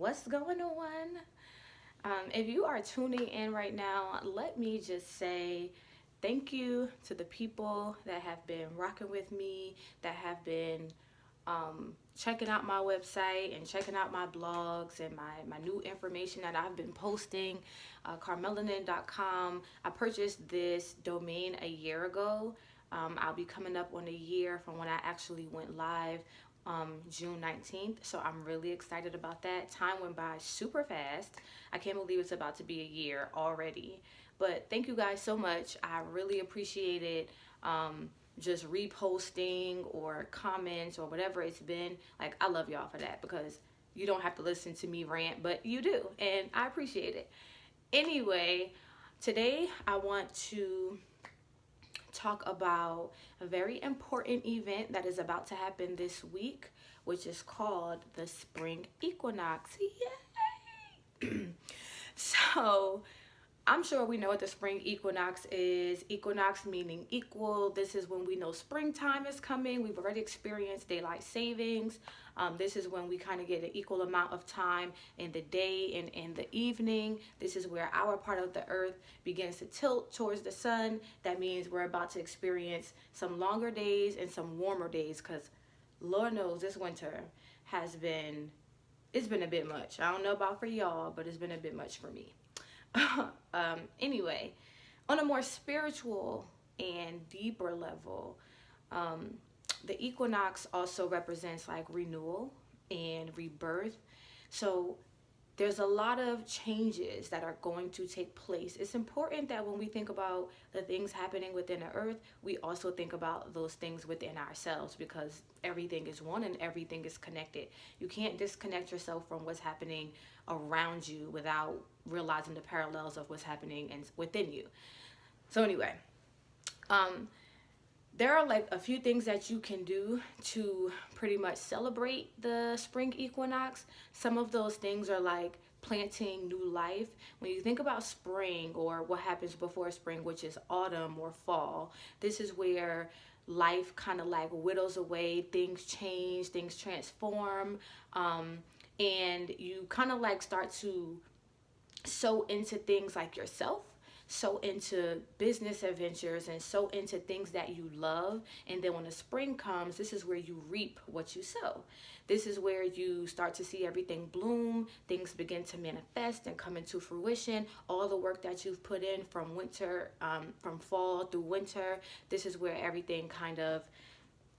What's going on? If you are tuning in right now, let me just say thank you to the people that have been rocking with me, that have been checking out my website and checking out my blogs and my new information that I've been posting. Carmelanin.com. I purchased this domain a year ago. I'll be coming up on a year from when I actually went live, June 19th. So I'm really excited about that. Time went by super fast. I can't believe it's about to be a year already. But thank you guys so much. I really appreciate it. Just reposting or comments or whatever it's been. Like, I love y'all for that because you don't have to listen to me rant, but you do. And I appreciate it. Anyway, today I want to talk about a very important event that is about to happen this week, which is called the Spring Equinox. Yay! So, I'm sure we know what the spring equinox is. Equinox meaning equal. This is when we know springtime is coming. We've already experienced daylight savings. This is when we kind of get an equal amount of time in the day and in the evening. This is where our part of the earth begins to tilt towards the sun. That means we're about to experience some longer days and some warmer days, because Lord knows this winter it's been a bit much. I don't know about for y'all, but it's been a bit much for me. Anyway, on a more spiritual and deeper level, the equinox also represents like renewal and rebirth. So there's a lot of changes that are going to take place. It's important that when we think about the things happening within the earth, we also think about those things within ourselves, because everything is one and everything is connected. You can't disconnect yourself from what's happening around you without realizing the parallels of what's happening and within you. So anyway, there are like a few things that you can do to pretty much celebrate the spring equinox. Some of those things are like planting new life. When you think about spring, or what happens before spring, which is autumn or fall, this is where life kind of like whittles away, things change, things transform, and you kind of like start to sow into things like yourself, so into business adventures, and so into things that you love. And then when the spring comes, this is where you reap what you sow. This is where you start to see everything bloom, things begin to manifest and come into fruition. All the work that you've put in from winter, from fall through winter, this is where everything kind of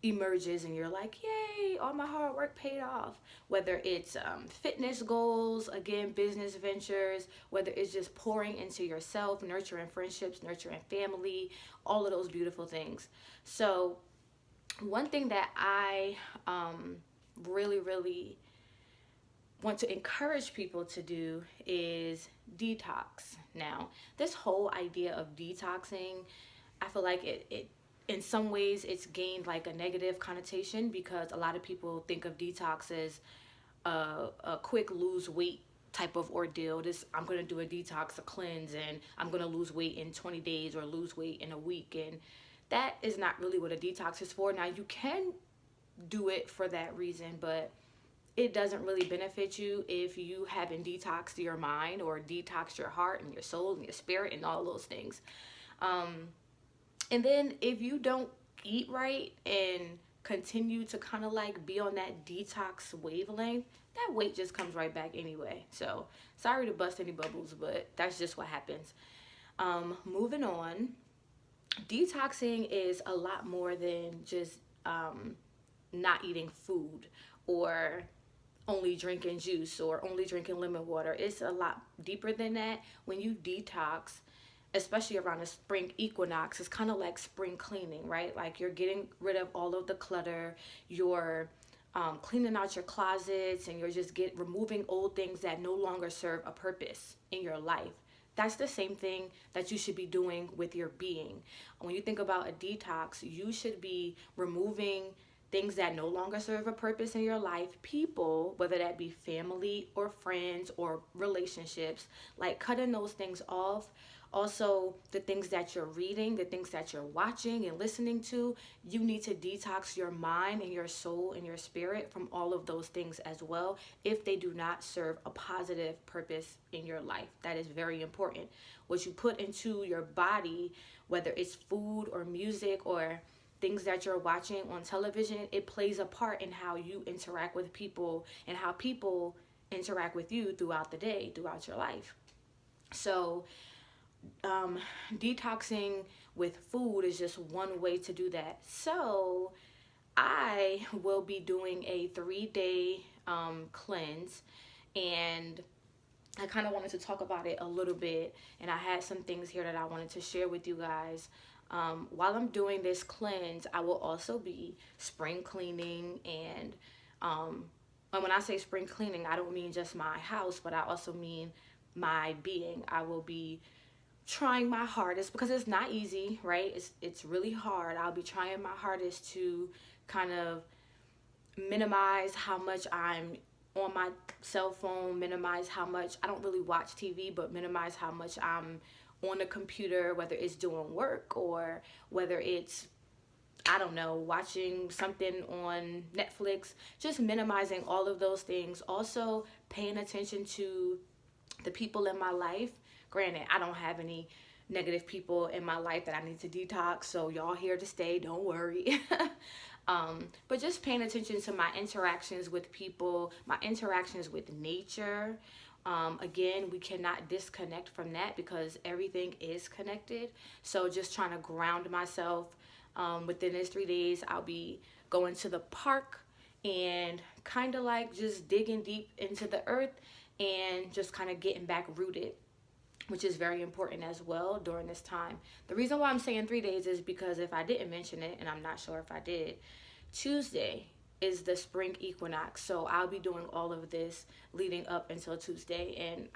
emerges and you're like, yay, all my hard work paid off. Whether it's fitness goals, again, business ventures, whether it's just pouring into yourself, nurturing friendships, nurturing family, all of those beautiful things. So one thing that I really want to encourage people to do is detox. Now, this whole idea of detoxing, I feel like it in some ways it's gained like a negative connotation, because a lot of people think of detox as a quick lose weight type of ordeal. I'm going to do a detox, a cleanse, and I'm going to lose weight in 20 days or lose weight in a week. And that is not really what a detox is for. Now, you can do it for that reason, but it doesn't really benefit you if you haven't detoxed your mind or detoxed your heart and your soul and your spirit and all those things. And then if you don't eat right and continue to kind of like be on that detox wavelength, that weight just comes right back anyway. So sorry to bust any bubbles, but that's just what happens. Moving on, detoxing is a lot more than just not eating food, or only drinking juice, or only drinking lemon water. It's a lot deeper than that. When you detox, especially around the spring equinox, it's kind of like spring cleaning, right? Like you're getting rid of all of the clutter, you're cleaning out your closets, and you're just removing old things that no longer serve a purpose in your life. That's the same thing that you should be doing with your being. When you think about a detox, you should be removing things that no longer serve a purpose in your life, people, whether that be family or friends or relationships, like cutting those things off. Also, the things that you're reading, the things that you're watching and listening to, you need to detox your mind and your soul and your spirit from all of those things as well if they do not serve a positive purpose in your life. That is very important. What you put into your body, whether it's food or music or things that you're watching on television, it plays a part in how you interact with people and how people interact with you throughout the day, throughout your life. So, um, detoxing with food is just one way to do that. So, I will be doing a 3 day cleanse, and I kind of wanted to talk about it a little bit, and I had some things here that I wanted to share with you guys. While I'm doing this cleanse, I will also be spring cleaning, um, and when I say spring cleaning, I don't mean just my house, but I also mean my being. I will be trying my hardest because it's not easy, right? It's really hard. I'll be trying my hardest to kind of minimize how much I'm on my cell phone, minimize how much I don't really watch TV, but minimize how much I'm on the computer, whether it's doing work or whether it's, I don't know, watching something on Netflix, just minimizing all of those things. Also, paying attention to the people in my life. Granted, I don't have any negative people in my life that I need to detox, so y'all here to stay, don't worry. But just paying attention to my interactions with people, my interactions with nature. Again, we cannot disconnect from that because everything is connected. So just trying to ground myself. Within these 3 days, I'll be going to the park and kind of like just digging deep into the earth and just kind of getting back rooted, which is very important as well during this time. The reason why I'm saying 3 days is because if I didn't mention it, and I'm not sure if I did, Tuesday is the spring equinox. So I'll be doing all of this leading up until Tuesday, and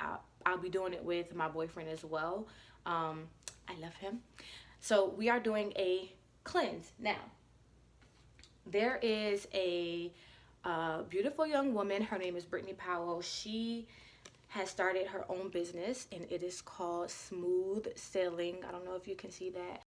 I'll be doing it with my boyfriend as well. I love him. So we are doing a cleanse. Now, there is a beautiful young woman. Her name is Brittany Powell. She has started her own business, and it is called Smooth Sailing. I don't know if you can see that.